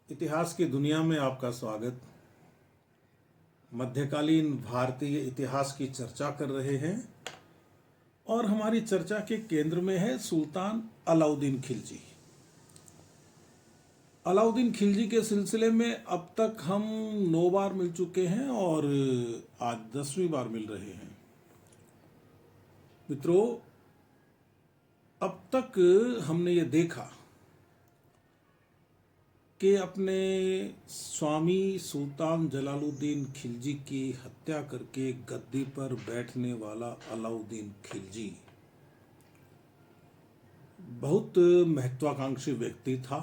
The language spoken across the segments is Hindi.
इतिहास की दुनिया में आपका स्वागत। मध्यकालीन भारतीय इतिहास की चर्चा कर रहे हैं और हमारी चर्चा के केंद्र में है सुल्तान अलाउद्दीन खिलजी। अलाउद्दीन खिलजी के सिलसिले में अब तक हम 9 बार मिल चुके हैं और आज 10वीं बार मिल रहे हैं। मित्रों, अब तक हमने ये देखा कि अपने स्वामी सुल्तान जलालुद्दीन खिलजी की हत्या करके गद्दी पर बैठने वाला अलाउद्दीन खिलजी बहुत महत्वाकांक्षी व्यक्ति था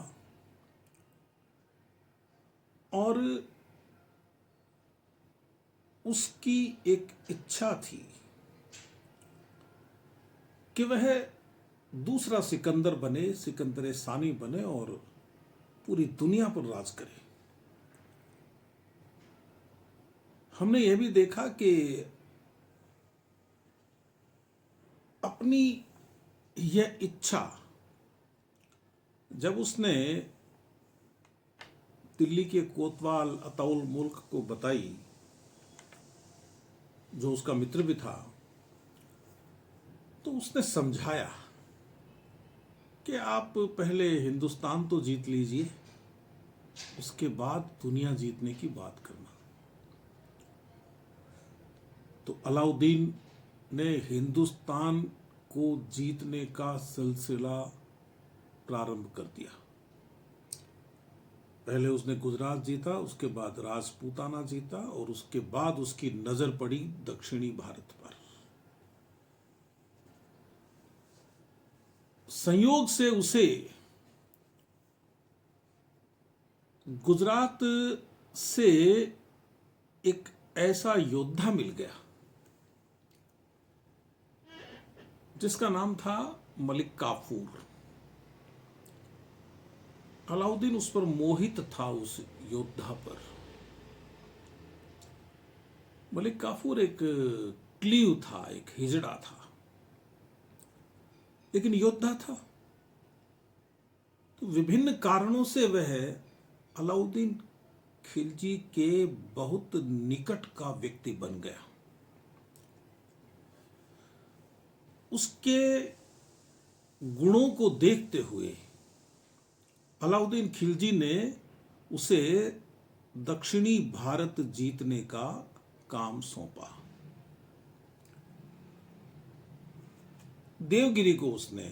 और उसकी एक इच्छा थी कि वह दूसरा सिकंदर बने, सिकंदर सानी बने और पूरी दुनिया पर राज करे। हमने यह भी देखा कि अपनी यह इच्छा जब उसने दिल्ली के कोतवाल अताउल मुल्क को बताई, जो उसका मित्र भी था, तो उसने समझाया कि आप पहले हिंदुस्तान तो जीत लीजिए, उसके बाद दुनिया जीतने की बात करना। तो अलाउद्दीन ने हिंदुस्तान को जीतने का सिलसिला प्रारंभ कर दिया। पहले उसने गुजरात जीता, उसके बाद राजपूताना जीता और उसके बाद उसकी नजर पड़ी दक्षिणी भारत पर। संयोग से उसे गुजरात से एक ऐसा योद्धा मिल गया जिसका नाम था मलिक काफूर। अलाउद्दीन उस पर मोहित था, उस योद्धा पर। मलिक काफूर एक क्लीव था, एक हिजड़ा था, लेकिन योद्धा था। तो विभिन्न कारणों से वह अलाउद्दीन खिलजी के बहुत निकट का व्यक्ति बन गया। उसके गुणों को देखते हुए अलाउद्दीन खिलजी ने उसे दक्षिणी भारत जीतने का काम सौंपा। देवगिरी को उसने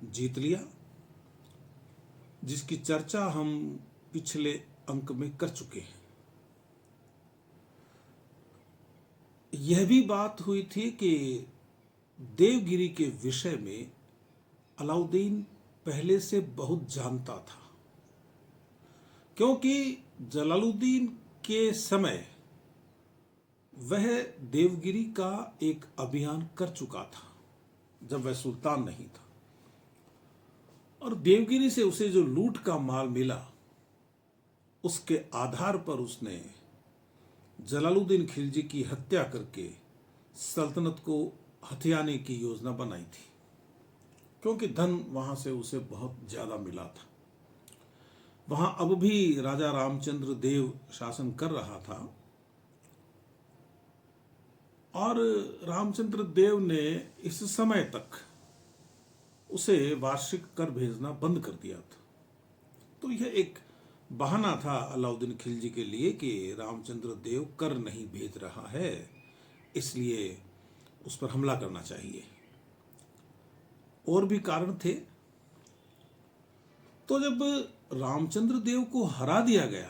जीत लिया, जिसकी चर्चा हम पिछले अंक में कर चुके हैं। यह भी बात हुई थी कि देवगिरी के विषय में अलाउद्दीन पहले से बहुत जानता था, क्योंकि जलालुद्दीन के समय वह देवगिरी का एक अभियान कर चुका था जब वह सुल्तान नहीं था, और देवगिरी से उसे जो लूट का माल मिला उसके आधार पर उसने जलालुद्दीन खिलजी की हत्या करके सल्तनत को हथियाने की योजना बनाई थी, क्योंकि धन वहां से उसे बहुत ज्यादा मिला था। वहां अब भी राजा रामचंद्र देव शासन कर रहा था और रामचंद्र देव ने इस समय तक उसे वार्षिक कर भेजना बंद कर दिया था। तो यह एक बहाना था अलाउद्दीन खिलजी के लिए कि रामचंद्र देव कर नहीं भेज रहा है, इसलिए उस पर हमला करना चाहिए। और भी कारण थे। तो जब रामचंद्र देव को हरा दिया गया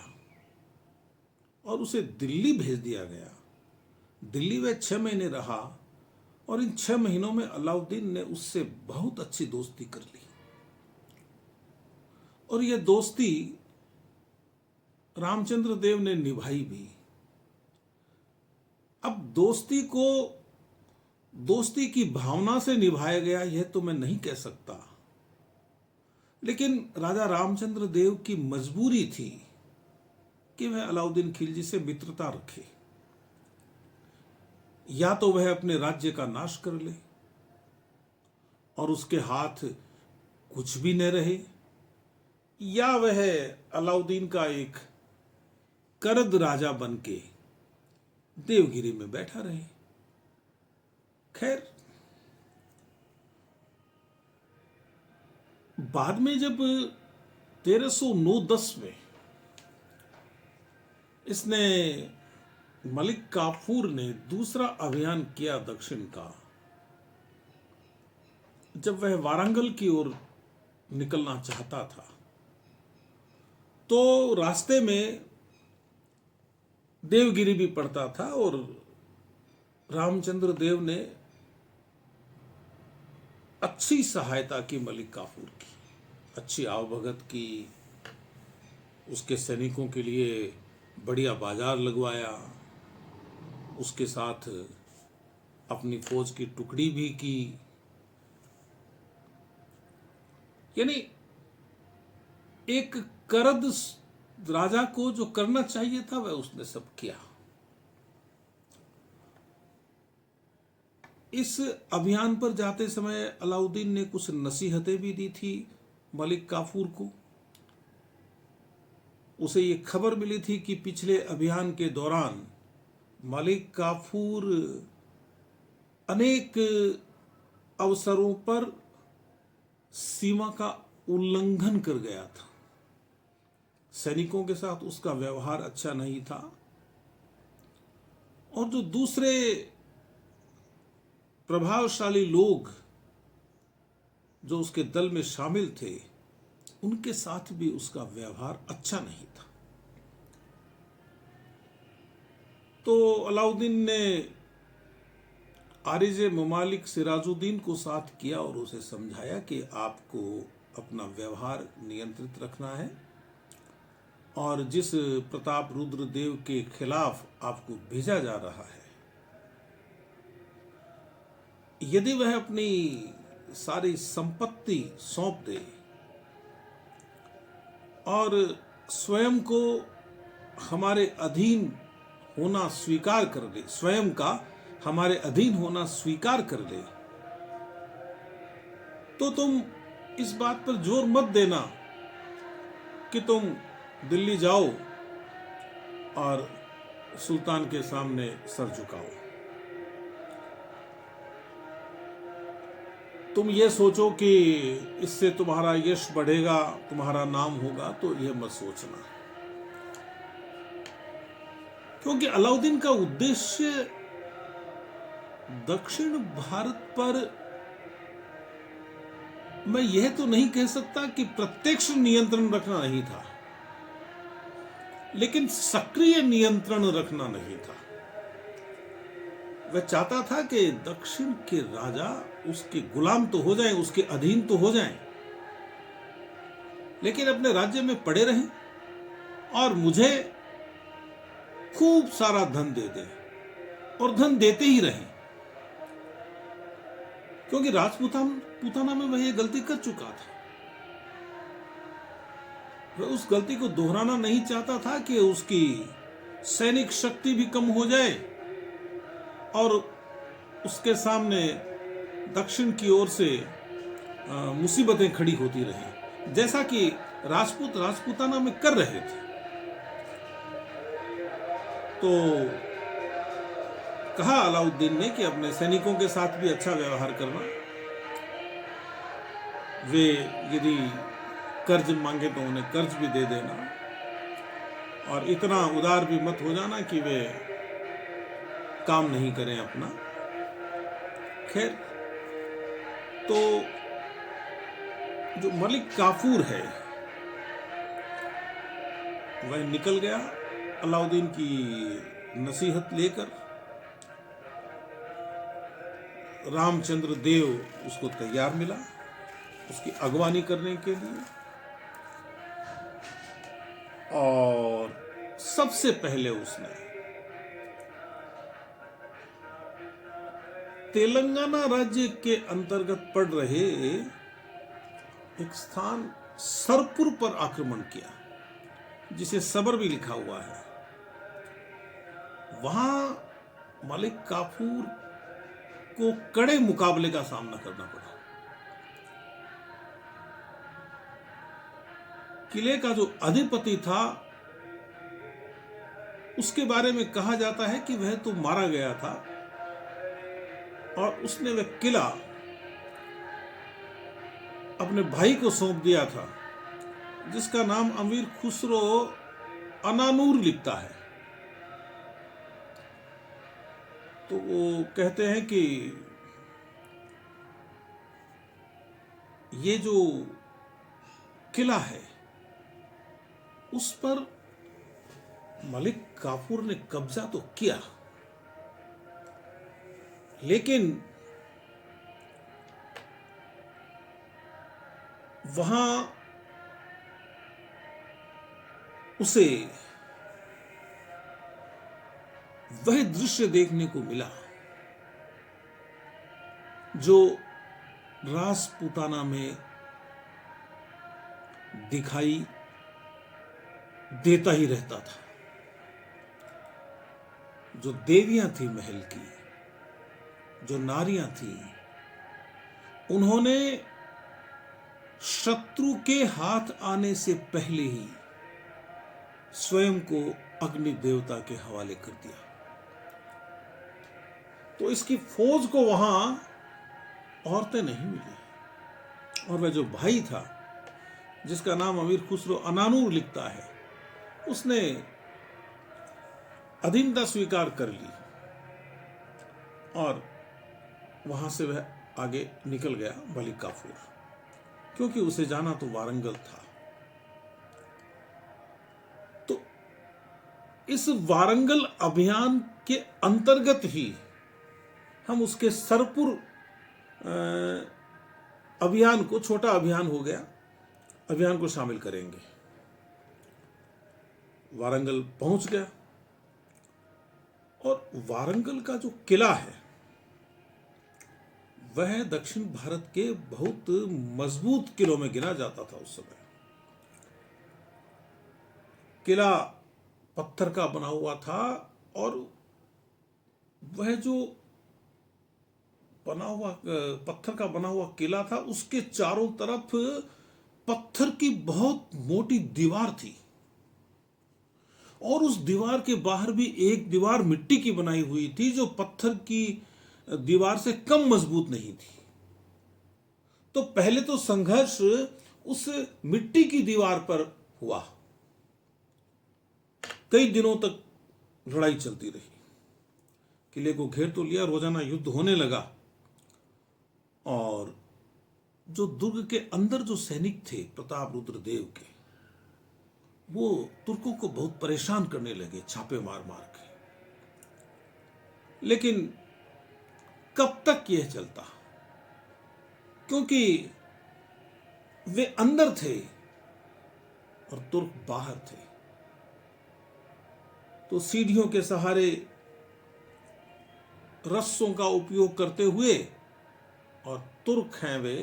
और उसे दिल्ली भेज दिया गया, दिल्ली वह 6 महीने रहा और इन 6 महीनों में अलाउद्दीन ने उससे बहुत अच्छी दोस्ती कर ली और यह दोस्ती रामचंद्र देव ने निभाई भी। अब दोस्ती की भावना से निभाया गया यह तो मैं नहीं कह सकता, लेकिन राजा रामचंद्र देव की मजबूरी थी कि वह अलाउद्दीन खिलजी से मित्रता रखे। या तो वह अपने राज्य का नाश कर ले और उसके हाथ कुछ भी न रहे, या वह अलाउद्दीन का एक करद राजा बनके देवगिरी में बैठा रहे। खैर, बाद में जब 1309-10 में इसने मलिक काफूर ने दूसरा अभियान किया दक्षिण का, जब वह वारंगल की ओर निकलना चाहता था, तो रास्ते में देवगिरी भी पड़ता था और रामचंद्र देव ने अच्छी सहायता की मलिक काफूर की, अच्छी आवभगत की, उसके सैनिकों के लिए बढ़िया बाजार लगवाया, उसके साथ अपनी फौज की टुकड़ी भी की। यानी एक करद राजा को जो करना चाहिए था वह उसने सब किया। इस अभियान पर जाते समय अलाउद्दीन ने कुछ नसीहतें भी दी थी मलिक काफूर को। उसे ये खबर मिली थी कि पिछले अभियान के दौरान मलिक काफूर अनेक अवसरों पर सीमा का उल्लंघन कर गया था, सैनिकों के साथ उसका व्यवहार अच्छा नहीं था, और जो दूसरे प्रभावशाली लोग जो उसके दल में शामिल थे उनके साथ भी उसका व्यवहार अच्छा नहीं था। तो अलाउद्दीन ने आरिज़े ममालिक सिराजुद्दीन को साथ किया और उसे समझाया कि आपको अपना व्यवहार नियंत्रित रखना है और जिस प्रताप रुद्र देव के खिलाफ आपको भेजा जा रहा है, यदि वह अपनी सारी संपत्ति सौंप दे और स्वयं को हमारे अधीन होना स्वीकार कर ले, स्वयं का हमारे अधीन होना स्वीकार कर ले, तो तुम इस बात पर जोर मत देना कि तुम दिल्ली जाओ और सुल्तान के सामने सर झुकाओ। तुम ये सोचो कि इससे तुम्हारा यश बढ़ेगा, तुम्हारा नाम होगा, तो यह मत सोचना। क्योंकि अलाउद्दीन का उद्देश्य दक्षिण भारत पर, मैं यह तो नहीं कह सकता कि प्रत्यक्ष नियंत्रण रखना नहीं था, लेकिन सक्रिय नियंत्रण रखना नहीं था। वह चाहता था कि दक्षिण के राजा उसके गुलाम तो हो जाएं, उसके अधीन तो हो जाएं, लेकिन अपने राज्य में पड़े रहें और मुझे खूब सारा धन दे दें और धन देते ही रहें। क्योंकि राजपूताना में वह ये गलती कर चुका था। वह उस गलती को दोहराना नहीं चाहता था कि उसकी सैनिक शक्ति भी कम हो जाए और उसके सामने दक्षिण की ओर से मुसीबतें खड़ी होती रही, जैसा कि राजपूताना में कर रहे थे। तो कहा अलाउद्दीन ने कि अपने सैनिकों के साथ भी अच्छा व्यवहार करना, वे यदि कर्ज मांगे तो उन्हें कर्ज भी दे देना, और इतना उदार भी मत हो जाना कि वे काम नहीं करें अपना। खैर, तो जो मलिक काफूर है वह निकल गया अलाउद्दीन की नसीहत लेकर। रामचंद्र देव उसको तैयार मिला उसकी अगवानी करने के लिए, और सबसे पहले उसने तेलंगाना राज्य के अंतर्गत पड़ रहे एक स्थान सरपुर पर आक्रमण किया, जिसे सबर भी लिखा हुआ है। वहां मलिक काफूर को कड़े मुकाबले का सामना करना पड़ा। किले का जो अधिपति था उसके बारे में कहा जाता है कि वह तो मारा गया था और उसने वह किला अपने भाई को सौंप दिया था, जिसका नाम अमीर खुसरो अनानूर लिखता है। तो वो कहते हैं कि ये जो किला है उस पर मलिक काफूर ने कब्जा तो किया, लेकिन वहां उसे वह दृश्य देखने को मिला जो रासपुताना में दिखाई देता ही रहता था। जो देवियां थी महल की, जो नारियां थी, उन्होंने शत्रु के हाथ आने से पहले ही स्वयं को अग्नि देवता के हवाले कर दिया। तो इसकी फौज को वहां औरतें नहीं मिली, और वह जो भाई था जिसका नाम अमीर खुसरो अनानूर लिखता है, उसने अधीनता स्वीकार कर ली और वहां से वह आगे निकल गया मलिक काफूर, क्योंकि उसे जाना तो वारंगल था। तो इस वारंगल अभियान के अंतर्गत ही हम उसके सरपुर अभियान को, छोटा अभियान हो गया, अभियान को शामिल करेंगे। वारंगल पहुंच गया और वारंगल का जो किला है वह दक्षिण भारत के बहुत मजबूत किलों में गिना जाता था उस समय। किला पत्थर का बना हुआ था और वह जो पत्थर का बना हुआ किला था, उसके चारों तरफ पत्थर की बहुत मोटी दीवार थी और उस दीवार के बाहर भी एक दीवार मिट्टी की बनाई हुई थी जो पत्थर की दीवार से कम मजबूत नहीं थी। तो पहले तो संघर्ष उस मिट्टी की दीवार पर हुआ, कई दिनों तक लड़ाई चलती रही। किले को घेर तो लिया, रोजाना युद्ध होने लगा और जो दुर्ग के अंदर जो सैनिक थे प्रताप रुद्र देव के, वो तुर्कों को बहुत परेशान करने लगे छापे मार मार के। लेकिन कब तक यह चलता, क्योंकि वे अंदर थे और तुर्क बाहर थे। तो सीढ़ियों के सहारे रस्सों का उपयोग करते हुए, और तुर्क हैं वे,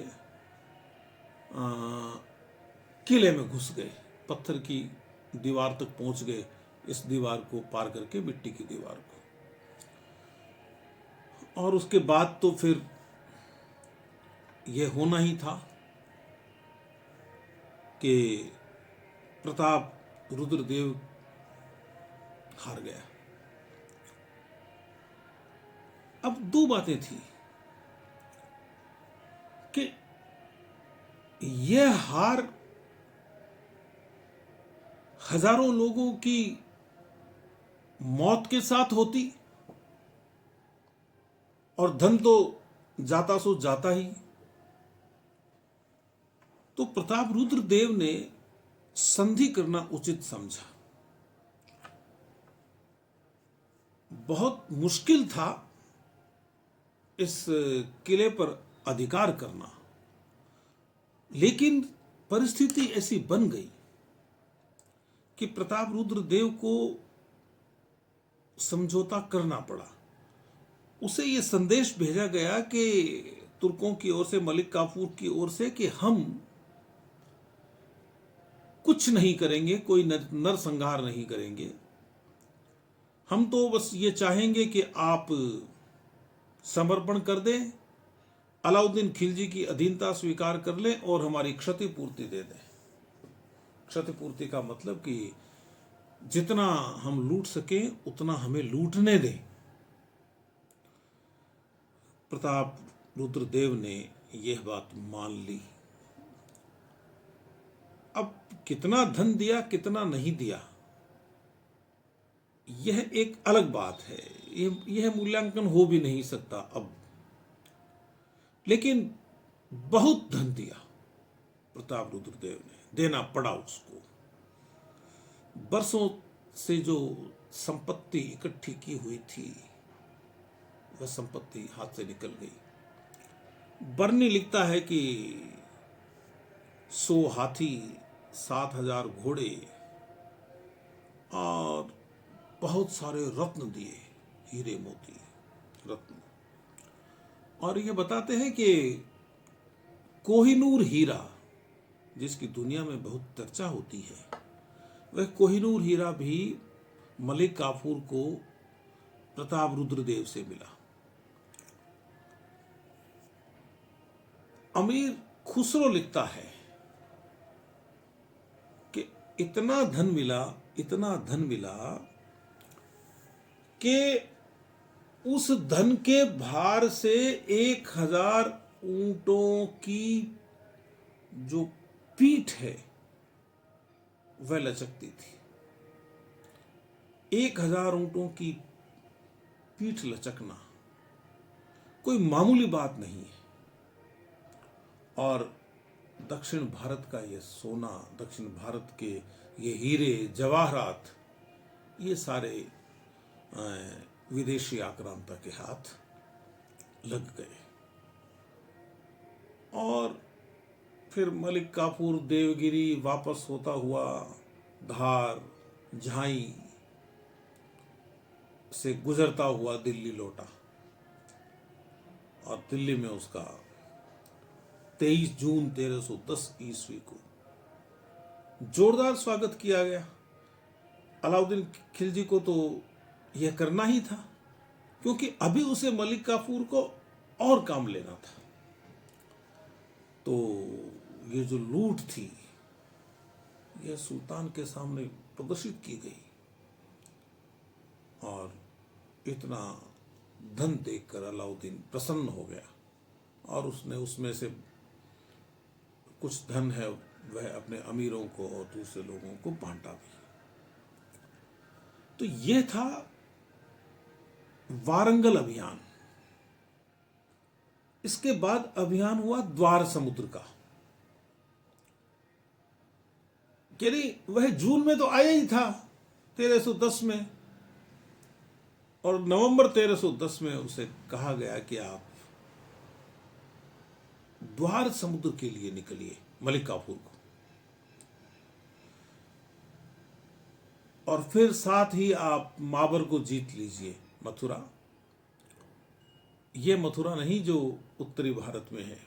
किले में घुस गए, पत्थर की दीवार तक पहुंच गए, इस दीवार को पार करके मिट्टी की दीवार को। और उसके बाद तो फिर यह होना ही था कि प्रताप रुद्रदेव हार गया। अब दो बातें थी कि यह हार हजारों लोगों की मौत के साथ होती और धन तो जाता सो जाता ही। तो प्रताप रुद्र देव ने संधि करना उचित समझा। बहुत मुश्किल था इस किले पर अधिकार करना, लेकिन परिस्थिति ऐसी बन गई कि प्रताप रुद्र देव को समझौता करना पड़ा। उसे यह संदेश भेजा गया कि तुर्कों की ओर से, मलिक काफूर की ओर से, कि हम कुछ नहीं करेंगे, कोई नरसंहार नहीं करेंगे, हम तो बस ये चाहेंगे कि आप समर्पण कर दें, अलाउद्दीन खिलजी की अधीनता स्वीकार कर लें और हमारी क्षतिपूर्ति दे दें। क्षतिपूर्ति का मतलब कि जितना हम लूट सकें उतना हमें लूटने दें। प्रताप रुद्रदेव ने यह बात मान ली। अब कितना धन दिया कितना नहीं दिया यह एक अलग बात है, यह मूल्यांकन हो भी नहीं सकता अब। लेकिन बहुत धन दिया प्रताप रुद्रदेव ने, देना पड़ा उसको। बरसों से जो संपत्ति इकट्ठी की हुई थी वह संपत्ति हाथ से निकल गई। बर्नी लिखता है कि 100 हाथी, 7,000 घोड़े और बहुत सारे रत्न दिए, हीरे मोती रत्न। और ये बताते हैं कि कोहिनूर हीरा, जिसकी दुनिया में बहुत चर्चा होती है, वह कोहिनूर हीरा भी मलिक काफूर को प्रताप रुद्रदेव से मिला। अमीर खुसरो लिखता है कि इतना धन मिला कि उस धन के भार से 1,000 ऊंटों की जो पीठ है वह लचकती थी। 1,000 ऊंटों की पीठ लचकना कोई मामूली बात नहीं है। और दक्षिण भारत का ये सोना, दक्षिण भारत के ये हीरे जवाहरात, ये सारे विदेशी आक्रांता के हाथ लग गए। और फिर मलिक काफूर देवगिरी वापस होता हुआ धार, झाई से गुजरता हुआ दिल्ली लौटा और दिल्ली में उसका 23 जून 1310 ईस्वी को जोरदार स्वागत किया गया। अलाउद्दीन खिलजी को तो यह करना ही था, क्योंकि अभी उसे मलिक काफूर को और काम लेना था। तो ये जो लूट थी यह सुल्तान के सामने प्रदर्शित की गई और इतना धन देखकर अलाउद्दीन प्रसन्न हो गया और उसने उसमें से कुछ धन है वह अपने अमीरों को और दूसरे लोगों को बांटा भी। तो यह था वारंगल अभियान। इसके बाद अभियान हुआ द्वार समुद्र का। यानी वह जून में तो आया ही था 1310 में, और नवंबर 1310 में उसे कहा गया कि आप द्वार समुद्र के लिए निकलिए मलिक काफूर को। और फिर साथ ही आप माबर को जीत लीजिए, मथुरा। यह मथुरा नहीं जो उत्तरी भारत में है,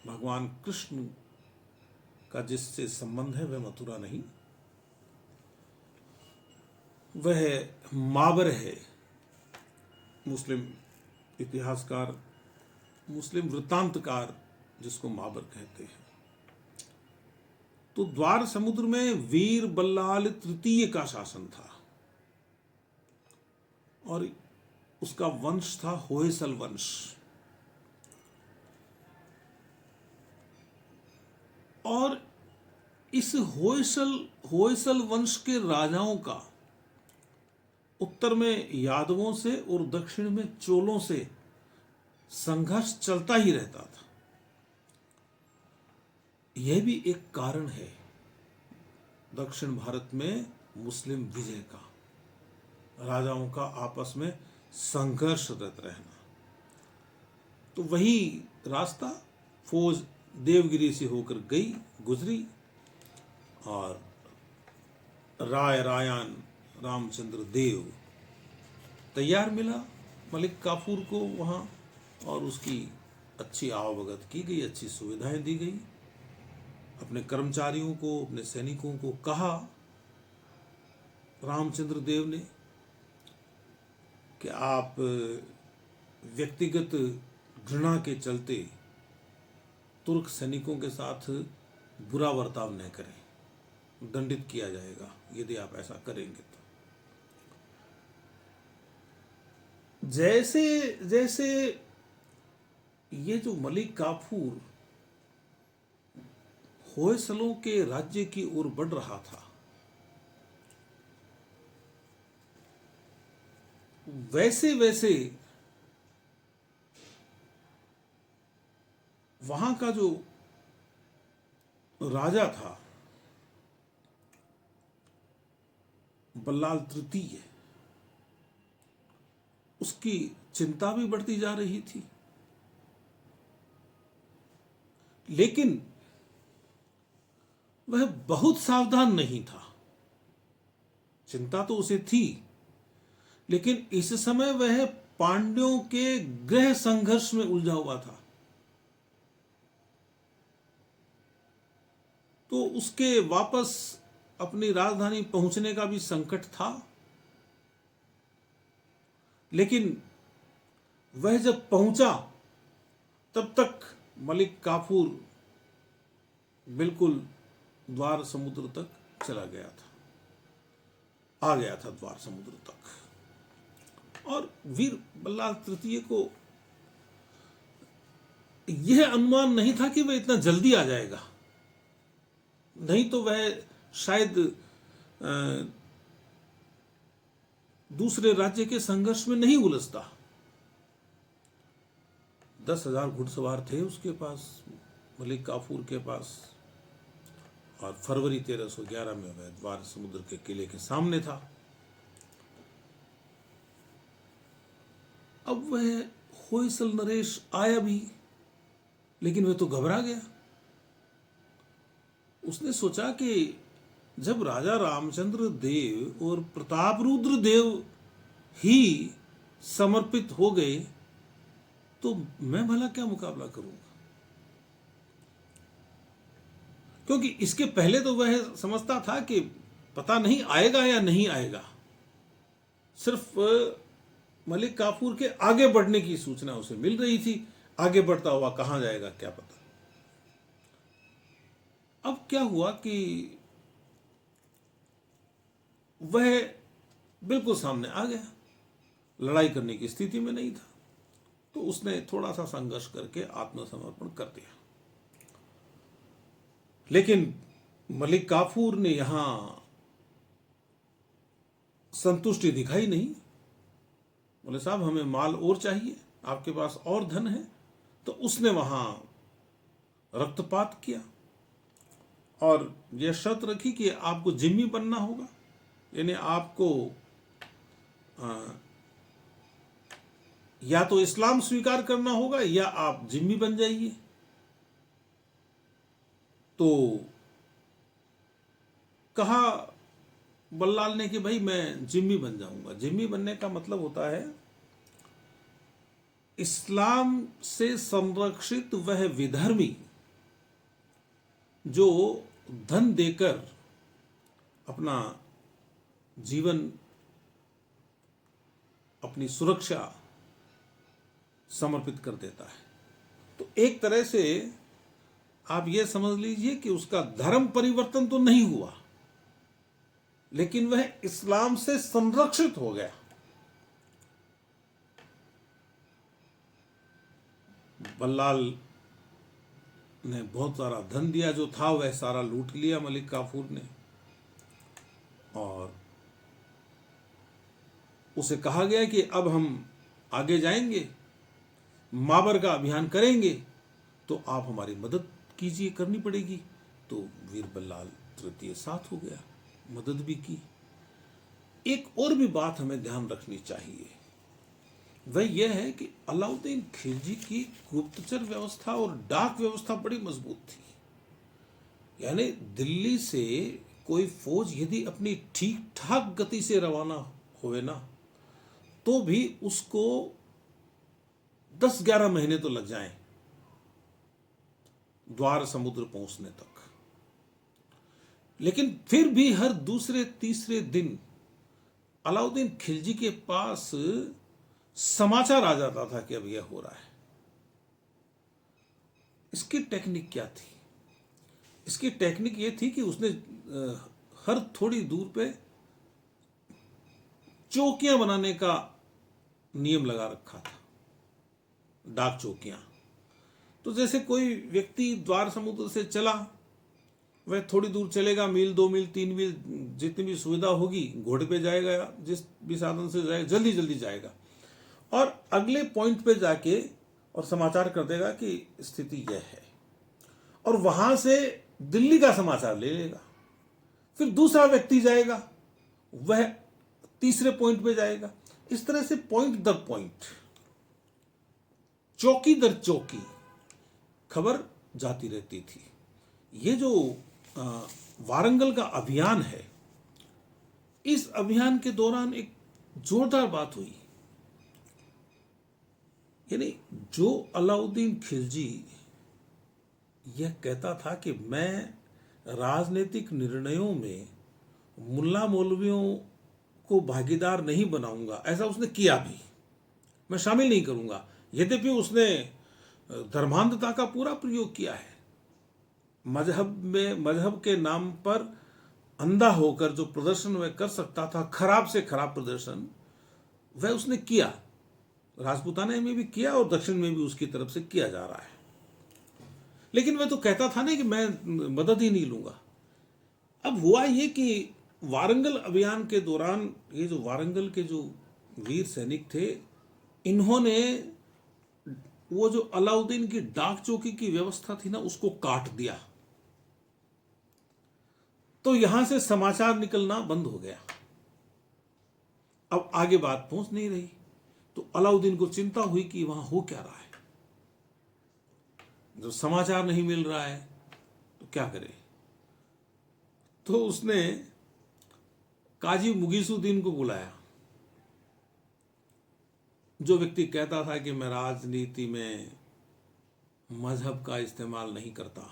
भगवान कृष्ण का जिससे संबंध है वह मथुरा नहीं, वह माबर है। मुस्लिम इतिहासकार, मुस्लिम वृत्तांतकार जिसको माबर कहते हैं। तो द्वार समुद्र में वीर बल्लाल तृतीय का शासन था और उसका वंश था होयसल वंश। और इस होयसल वंश के राजाओं का उत्तर में यादवों से और दक्षिण में चोलों से संघर्ष चलता ही रहता था। यह भी एक कारण है दक्षिण भारत में मुस्लिम विजय का, राजाओं का आपस में संघर्षरत रहना। तो वही रास्ता फौज देवगिरी से होकर गई, गुजरी, और राय रायन रामचंद्र देव तैयार मिला मलिक काफूर को वहाँ, और उसकी अच्छी आवभगत की गई, अच्छी सुविधाएं दी गई। अपने कर्मचारियों को, अपने सैनिकों को कहा रामचंद्र देव ने कि आप व्यक्तिगत घृणा के चलते तुर्क सैनिकों के साथ बुरा बर्ताव न करें, दंडित किया जाएगा यदि आप ऐसा करेंगे तो। जैसे जैसे ये जो मलिक काफूर होयसलों के राज्य की ओर बढ़ रहा था, वैसे वैसे वहां का जो राजा था बल्लाल तृतीय, उसकी चिंता भी बढ़ती जा रही थी। लेकिन वह बहुत सावधान नहीं था। चिंता तो उसे थी, लेकिन इस समय वह पांड्यों के गृह संघर्ष में उलझा हुआ था। तो उसके वापस अपनी राजधानी पहुंचने का भी संकट था। लेकिन वह जब पहुंचा तब तक मलिक काफूर बिल्कुल द्वार समुद्र तक चला गया था, आ गया था द्वार समुद्र तक। और वीर बल्लाल तृतीय को यह अनुमान नहीं था कि वह इतना जल्दी आ जाएगा, नहीं तो वह शायद दूसरे राज्य के संघर्ष में नहीं उलझता। 10,000 घुड़सवार थे उसके पास, मलिक काफूर के पास, और फरवरी 1311 में वह द्वार समुद्र के किले के सामने था। अब वह होयसल नरेश आया भी, लेकिन वह तो घबरा गया। उसने सोचा कि जब राजा रामचंद्र देव और प्रतापरुद्र देव ही समर्पित हो गए तो मैं भला क्या मुकाबला करूंगा। क्योंकि इसके पहले तो वह समझता था कि पता नहीं आएगा या नहीं आएगा, सिर्फ मलिक काफूर के आगे बढ़ने की सूचना उसे मिल रही थी। आगे बढ़ता हुआ कहां जाएगा क्या पता। अब क्या हुआ कि वह बिल्कुल सामने आ गया, लड़ाई करने की स्थिति में नहीं था, तो उसने थोड़ा सा संघर्ष करके आत्मसमर्पण कर दिया। लेकिन मलिक काफूर ने यहां संतुष्टि दिखाई नहीं। बोले साहब हमें माल और चाहिए, आपके पास और धन है। तो उसने वहां रक्तपात किया और यह शर्त रखी कि आपको जिम्मी बनना होगा, यानी आपको या तो इस्लाम स्वीकार करना होगा या आप जिम्मी बन जाइए। तो कहा बल्लाल ने कि भाई मैं जिम्मी बन जाऊंगा। जिम्मी बनने का मतलब होता है इस्लाम से संरक्षित वह विधर्मी जो धन देकर अपना जीवन, अपनी सुरक्षा समर्पित कर देता है। तो एक तरह से आप यह समझ लीजिए कि उसका धर्म परिवर्तन तो नहीं हुआ, लेकिन वह इस्लाम से संरक्षित हो गया। बल्लाल ने बहुत सारा धन दिया, जो था वह सारा लूट लिया मलिक काफूर ने, और उसे कहा गया कि अब हम आगे जाएंगे, माबर का अभियान करेंगे, तो आप हमारी मदद कीजिए, करनी पड़ेगी। तो वीर बल्लाल तृतीय साथ हो गया, मदद भी की। एक और भी बात हमें ध्यान रखनी चाहिए, वह यह है कि अलाउद्दीन खिलजी की गुप्तचर व्यवस्था और डाक व्यवस्था बड़ी मजबूत थी। यानी दिल्ली से कोई फौज यदि अपनी ठीक ठाक गति से रवाना होवे ना, तो भी उसको 10-11 महीने तो लग जाएं द्वार समुद्र पहुंचने तक। लेकिन फिर भी हर दूसरे तीसरे दिन अलाउद्दीन खिलजी के पास समाचार आ जाता था कि अब यह हो रहा है। इसकी टेक्निक क्या थी? इसकी टेक्निक यह थी कि उसने हर थोड़ी दूर पे चौकियां बनाने का नियम लगा रखा था, डाक चौकियां। तो जैसे कोई व्यक्ति द्वार समुद्र से चला, वह थोड़ी दूर चलेगा, मील 2 मील 3 मील, जितनी भी सुविधा होगी, घोड़े पे जाएगा, जिस भी साधन से जाएगा, जल्दी जल्दी जाएगा और अगले पॉइंट पे जाके और समाचार कर देगा कि स्थिति यह है, और वहां से दिल्ली का समाचार ले लेगा। फिर दूसरा व्यक्ति जाएगा, वह तीसरे पॉइंट पे जाएगा। इस तरह से पॉइंट दर पॉइंट, चौकी दर चौकी खबर जाती रहती थी। ये जो वारंगल का अभियान है, इस अभियान के दौरान एक जोरदार बात हुई। यानी जो अलाउद्दीन खिलजी यह कहता था कि मैं राजनीतिक निर्णयों में मुल्ला मौलवियों को भागीदार नहीं बनाऊंगा, ऐसा उसने किया भी, मैं शामिल नहीं करूंगा। यद्यपि उसने धर्मांधता का पूरा प्रयोग किया है, मजहब के नाम पर अंधा होकर जो प्रदर्शन वह कर सकता था, खराब से खराब प्रदर्शन, वह उसने किया। राजपूताना में भी किया और दक्षिण में भी उसकी तरफ से किया जा रहा है। लेकिन वह तो कहता था ना कि मैं मदद ही नहीं लूंगा। अब हुआ ये कि वारंगल अभियान के दौरान ये जो वारंगल के जो वीर सैनिक थे, इन्होंने वो जो अलाउद्दीन की डाक चौकी की व्यवस्था थी ना, उसको काट दिया। तो यहां से समाचार निकलना बंद हो गया। अब आगे बात पहुंच नहीं रही। तो अलाउद्दीन को चिंता हुई कि वहां हो क्या रहा है, जब समाचार नहीं मिल रहा है तो क्या करे। तो उसने काजी मुगीसुद्दीन को बुलाया, जो व्यक्ति कहता था कि मैं राजनीति में मजहब का इस्तेमाल नहीं करता,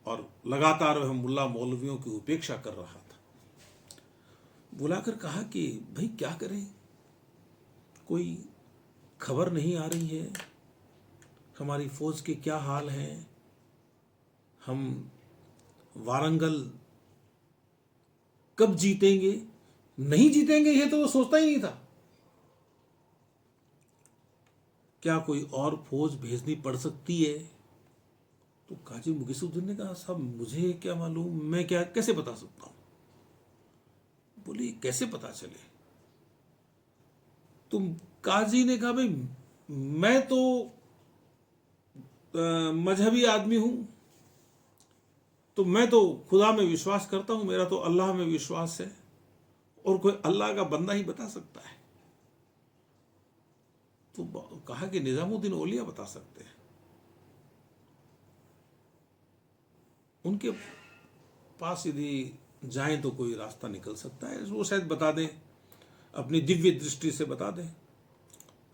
और लगातार वह मुल्ला मौलवियों की उपेक्षा कर रहा था। बुलाकर कहा कि भाई क्या करें, कोई खबर नहीं आ रही है, हमारी फौज के क्या हाल हैं, हम वारंगल कब जीतेंगे, नहीं जीतेंगे ये तो वो सोचता ही नहीं था। क्या कोई और फौज भेजनी पड़ सकती है? तो काजी मुगीसुद्दीन ने कहा, साहब मुझे क्या मालूम, मैं क्या कैसे बता सकता हूं। बोली कैसे पता चले? तुम काजी ने कहा, भाई मैं तो मजहबी आदमी हूं, तो मैं तो खुदा में विश्वास करता हूं, मेरा तो अल्लाह में विश्वास है, और कोई अल्लाह का बंदा ही बता सकता है। तो कहा कि निजामुद्दीन औलिया बता सकते हैं, उनके पास यदि जाएं तो कोई रास्ता निकल सकता है, वो शायद बता दें, अपनी दिव्य दृष्टि से बता दें।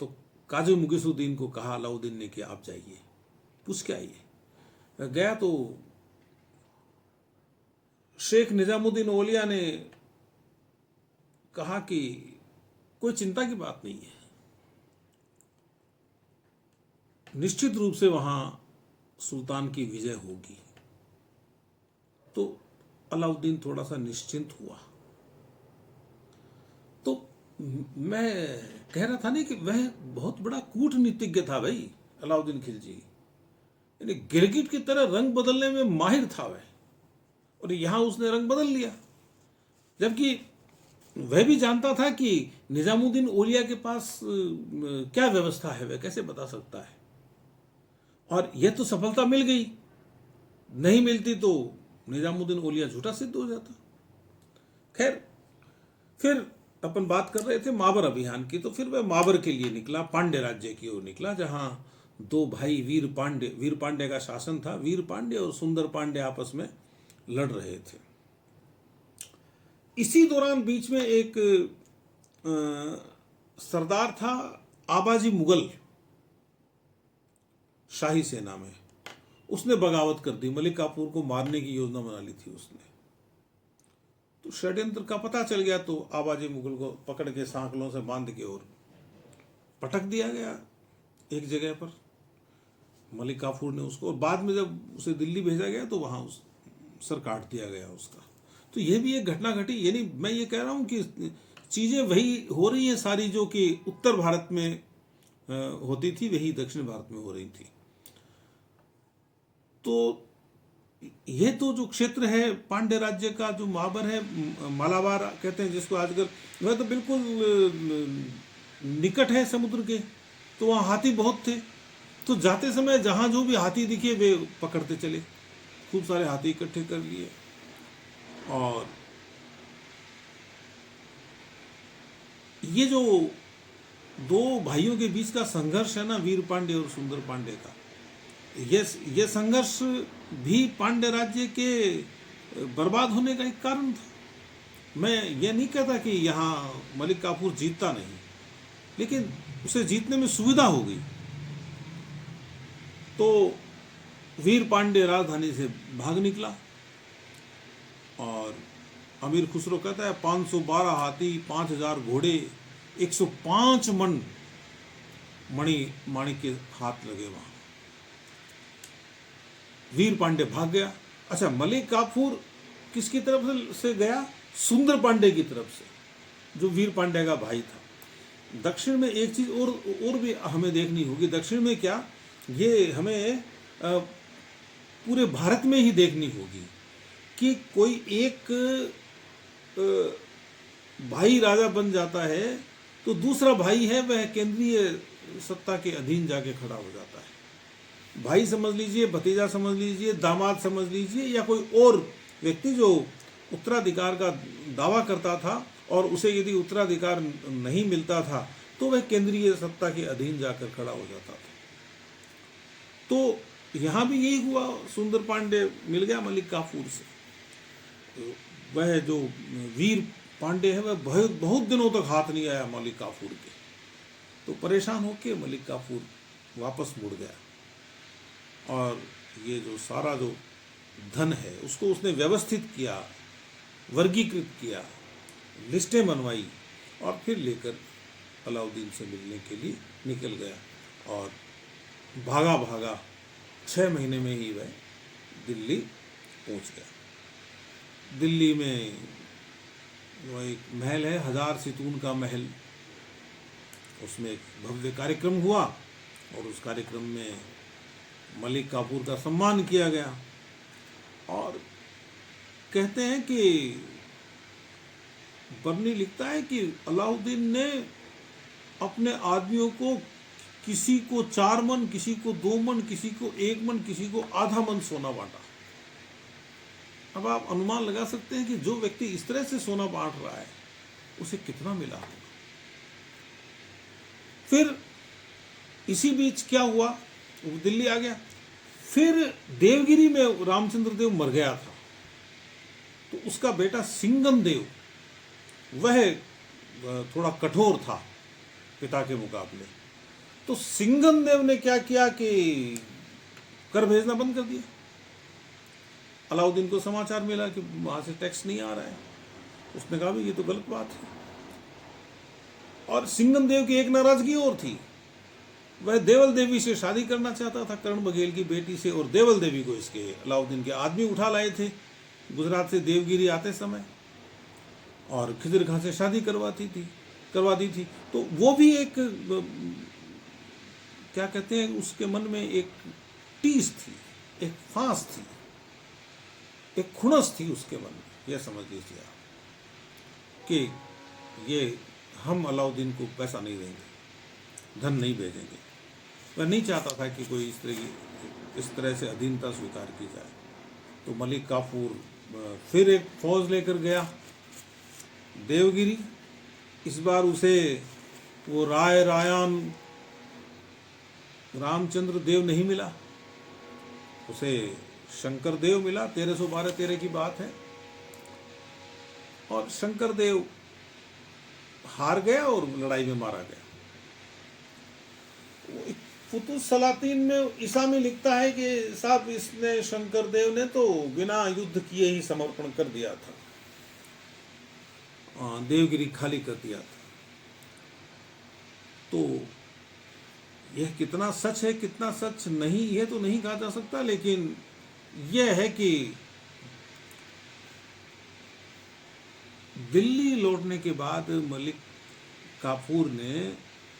तो काजी मुगीसुद्दीन को कहा अलाउद्दीन ने कि आप जाइए, पूछ के आइए। गया तो शेख निजामुद्दीन औलिया ने कहा कि कोई चिंता की बात नहीं है, निश्चित रूप से वहां सुल्तान की विजय होगी। तो अलाउद्दीन थोड़ा सा निश्चिंत हुआ। तो मैं कह रहा था नहीं कि वह बहुत बड़ा कूटनीतिज्ञ था भाई अलाउद्दीन खिलजी, यानी गिरगिट की तरह रंग बदलने में माहिर था वह, और यहां उसने रंग बदल लिया। जबकि वह भी जानता था कि निजामुद्दीन औलिया के पास क्या व्यवस्था है, वह कैसे बता सकता है। और यह तो सफलता मिल गई, नहीं मिलती तो निजामुद्दीन औलिया झूठा सिद्ध हो जाता। खैर, फिर अपन बात कर रहे थे माबर अभियान की, तो फिर वह माबर के लिए निकला, पांड्य राज्य की ओर निकला, जहां दो भाई वीर पांड्य का शासन था। वीर पांड्य और सुंदर पांड्य आपस में लड़ रहे थे। इसी दौरान बीच में एक सरदार था आबाजी मुगल, शाही सेना में, उसने बगावत कर दी, मलिक काफूर को मारने की योजना बना ली थी उसने। तो षड्यंत्र का पता चल गया, तो आबाजी मुगल को पकड़ के सांकलों से बांध के और पटक दिया गया एक जगह पर मलिक काफूर ने उसको, और बाद में जब उसे दिल्ली भेजा गया तो वहां उस सर काट दिया गया उसका। तो ये भी एक घटना घटी। यानी मैं ये कह रहा हूँ कि चीजें वही हो रही हैं सारी जो कि उत्तर भारत में होती थी, वही दक्षिण भारत में हो रही थी। तो ये तो जो क्षेत्र है पांड्य राज्य का, जो महाबर है, मालाबार कहते हैं जिसको आजकल, वह तो बिल्कुल निकट है समुद्र के। तो वहाँ हाथी बहुत थे, तो जाते समय जहाँ जो भी हाथी दिखे वे पकड़ते चले। खूब सारे हाथी इकट्ठे कर लिए। और ये जो दो भाइयों के बीच का संघर्ष है ना, वीर पांडे और सुंदर पांडे का, ये संघर्ष भी पांड्य राज्य के बर्बाद होने का एक कारण था। मैं ये नहीं कहता कि यहाँ मलिक काफूर जीतता नहीं, लेकिन उसे जीतने में सुविधा हो गई। तो वीर पांडे राजधानी से भाग निकला और अमीर खुसरो कहता है 512 हाथी, 5000 घोड़े, 105 मन माणिक के हाथ लगे वहां। वीर पांडे भाग गया। अच्छा, मलिक काफूर किसकी तरफ से गया? सुंदर पांडे की तरफ से, जो वीर पांडे का भाई था। दक्षिण में एक चीज और भी हमें देखनी होगी। दक्षिण में क्या, ये हमें पूरे भारत में ही देखनी होगी कि कोई एक भाई राजा बन जाता है तो दूसरा भाई है वह केंद्रीय सत्ता के अधीन जाके खड़ा हो जाता है। भाई समझ लीजिए, भतीजा समझ लीजिए, दामाद समझ लीजिए, या कोई और व्यक्ति जो उत्तराधिकार का दावा करता था और उसे यदि उत्तराधिकार नहीं मिलता था तो वह केंद्रीय सत्ता के अधीन जाकर खड़ा हो जाता था। तो यहाँ भी यही हुआ। सुंदर पांडे मिल गया मलिक काफूर से। वह जो वीर पांडे है वह बहुत दिनों तक हाथ नहीं आया मलिक काफूर के। तो परेशान होकर मलिक काफूर वापस मुड़ गया और ये जो सारा जो धन है उसको उसने व्यवस्थित किया, वर्गीकृत किया, लिस्टें बनवाई और फिर लेकर अलाउद्दीन से मिलने के लिए निकल गया। और भागा भागा 6 महीने में ही वह दिल्ली पहुंच गया। दिल्ली में वो एक महल है, 1000 सितून का महल, उसमें एक भव्य कार्यक्रम हुआ और उस कार्यक्रम में मलिक काफूर का सम्मान किया गया। और कहते हैं कि बर्नी लिखता है कि अलाउद्दीन ने अपने आदमियों को, किसी को 4 मन, किसी को 2 मन, किसी को 1 मन, किसी को आधा मन सोना बांटा। अब आप अनुमान लगा सकते हैं कि जो व्यक्ति इस तरह से सोना बांट रहा है उसे कितना मिला होगा। फिर इसी बीच क्या हुआ, वो दिल्ली आ गया। फिर देवगिरी में रामचंद्र देव मर गया था, तो उसका बेटा सिंगम देव, वह थोड़ा कठोर था पिता के मुकाबले। तो सिंगम देव ने क्या किया कि कर भेजना बंद कर दिया। अलाउद्दीन को समाचार मिला कि वहां से टैक्स नहीं आ रहा है। उसने कहा भी ये तो गलत बात है। और सिंगम देव की एक नाराजगी और थी, वह देवल देवी से शादी करना चाहता था, कर्ण बघेल की बेटी से। और देवल देवी को इसके अलाउद्दीन के आदमी उठा लाए थे गुजरात से देवगिरी आते समय, और खिजर खां से शादी करवा दी थी। तो वो भी एक, क्या कहते हैं, उसके मन में एक टीस थी, एक फांस थी, एक खुणस थी उसके मन में। यह समझ लीजिए आप कि ये हम अलाउद्दीन को पैसा नहीं देंगे, धन नहीं भेजेंगे। वह नहीं चाहता था कि कोई इस तरह से अधीनता स्वीकार की जाए। तो मलिक काफूर फिर एक फौज लेकर गया देवगिरी। इस बार उसे वो रायान रामचंद्र देव नहीं मिला, उसे शंकर देव मिला। 1312-13 की बात है। और शंकर देव हार गया और लड़ाई में मारा गया। फुतुह सलातीन में ईसा में लिखता है कि साहब इसने, शंकर देव ने तो बिना युद्ध किए ही समर्पण कर दिया था, देवगिरी खाली कर दिया था। तो यह कितना सच है कितना सच नहीं है तो नहीं कहा जा सकता, लेकिन यह है कि दिल्ली लौटने के बाद मलिक काफूर ने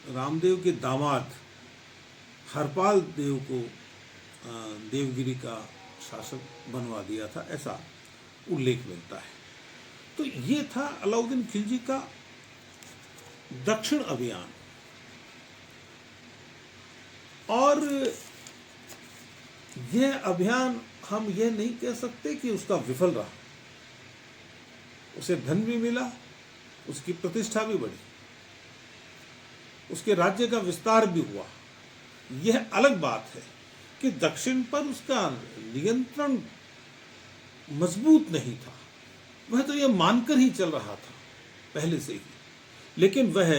रामदेव के दामाद हरपाल देव को देवगिरी का शासक बनवा दिया था, ऐसा उल्लेख मिलता है। तो ये था अलाउद्दीन खिलजी का दक्षिण अभियान। और यह अभियान हम यह नहीं कह सकते कि उसका विफल रहा। उसे धन भी मिला, उसकी प्रतिष्ठा भी बढ़ी, उसके राज्य का विस्तार भी हुआ। यह अलग बात है कि दक्षिण पर उसका नियंत्रण मजबूत नहीं था। वह तो यह मानकर ही चल रहा था पहले से ही, लेकिन वह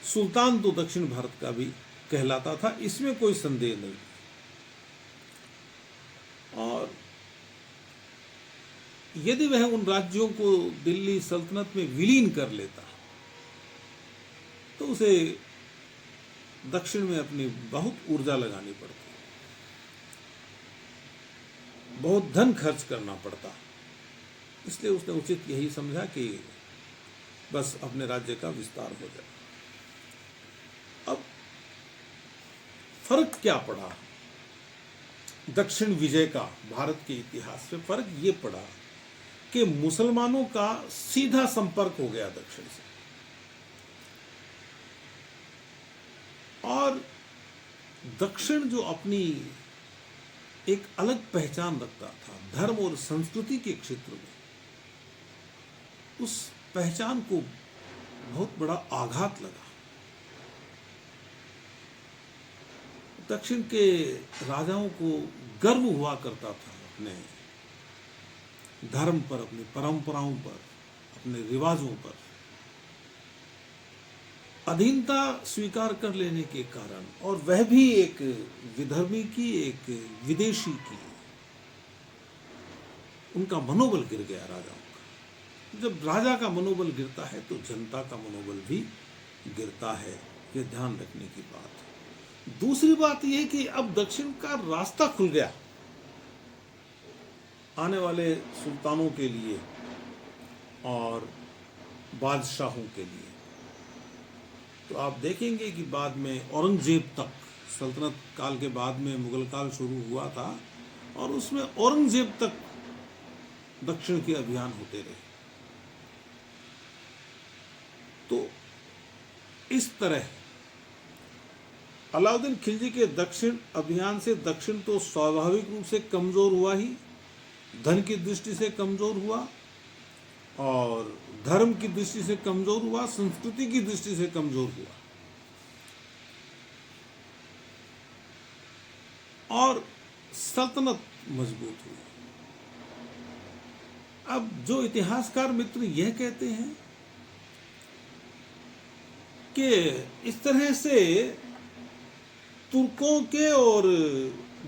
सुल्तान तो दक्षिण भारत का भी कहलाता था, इसमें कोई संदेह नहीं। और यदि वह उन राज्यों को दिल्ली सल्तनत में विलीन कर लेता तो उसे दक्षिण में अपनी बहुत ऊर्जा लगानी पड़ती, बहुत धन खर्च करना पड़ता। इसलिए उसने उचित यही समझा कि बस अपने राज्य का विस्तार हो जाए। अब फर्क क्या पड़ा दक्षिण विजय का भारत के इतिहास में? फर्क ये पड़ा कि मुसलमानों का सीधा संपर्क हो गया दक्षिण से, और दक्षिण जो अपनी एक अलग पहचान रखता था धर्म और संस्कृति के क्षेत्र में, उस पहचान को बहुत बड़ा आघात लगा। दक्षिण के राजाओं को गर्व हुआ करता था अपने धर्म पर, अपनी परंपराओं पर, अपने रिवाजों पर। अधीनता स्वीकार कर लेने के कारण, और वह भी एक विधर्मी की, एक विदेशी की, उनका मनोबल गिर गया राजाओं का। जब राजा का मनोबल गिरता है तो जनता का मनोबल भी गिरता है, ये ध्यान रखने की बात है। दूसरी बात यह कि अब दक्षिण का रास्ता खुल गया आने वाले सुल्तानों के लिए और बादशाहों के लिए। तो आप देखेंगे कि बाद में औरंगजेब तक, सल्तनत काल के बाद में मुगल काल शुरू हुआ था, और उसमें औरंगजेब तक दक्षिण के अभियान होते रहे। तो इस तरह अलाउद्दीन खिलजी के दक्षिण अभियान से दक्षिण तो स्वाभाविक रूप से कमजोर हुआ ही, धन की दृष्टि से कमजोर हुआ, और धर्म की दृष्टि से कमजोर हुआ, संस्कृति की दृष्टि से कमजोर हुआ, और सल्तनत मजबूत हुई। अब जो इतिहासकार मित्र यह कहते हैं कि इस तरह से तुर्कों के और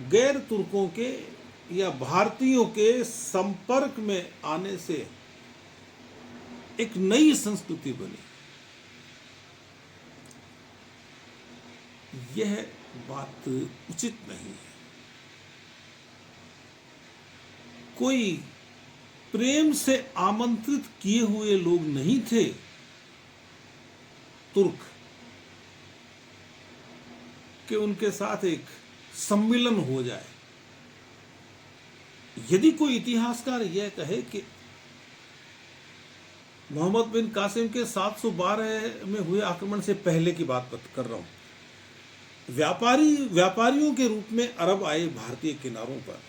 गैर तुर्कों के या भारतीयों के संपर्क में आने से एक नई संस्कृति बनी, यह बात उचित नहीं है। कोई प्रेम से आमंत्रित किए हुए लोग नहीं थे तुर्क कि उनके साथ एक सम्मिलन हो जाए। यदि कोई इतिहासकार यह कहे कि मोहम्मद बिन कासिम के 712 में हुए आक्रमण से पहले की बात कर रहा हूं, व्यापारियों के रूप में अरब आए भारतीय किनारों पर,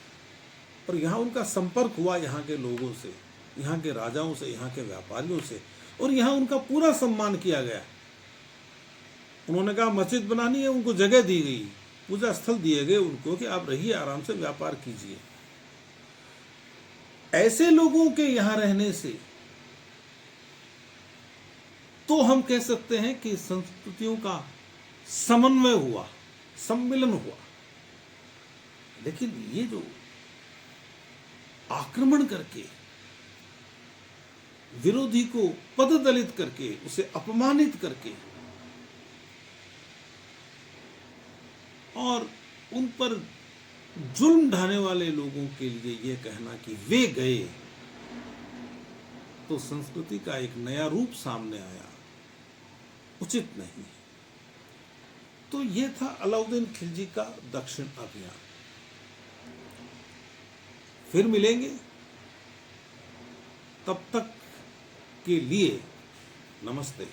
और यहाँ उनका संपर्क हुआ यहाँ के लोगों से, यहाँ के राजाओं से, यहाँ के व्यापारियों से, और यहाँ उनका पूरा सम्मान किया गया। उन्होंने कहा मस्जिद बनानी है, उनको जगह दी गई, पूजा स्थल दिए गए उनको कि आप रहिए, आराम से व्यापार कीजिए। ऐसे लोगों के यहाँ रहने से तो हम कह सकते हैं कि संस्कृतियों का समन्वय हुआ, सम्मिलन हुआ। लेकिन ये जो आक्रमण करके, विरोधी को पददलित करके, उसे अपमानित करके और उन पर जुल्म ढाने वाले लोगों के लिए यह कहना कि वे गए, तो संस्कृति का एक नया रूप सामने आया, उचित नहीं है। तो यह था अलाउद्दीन खिलजी का दक्षिण अभियान। फिर मिलेंगे, तब तक के लिए नमस्ते।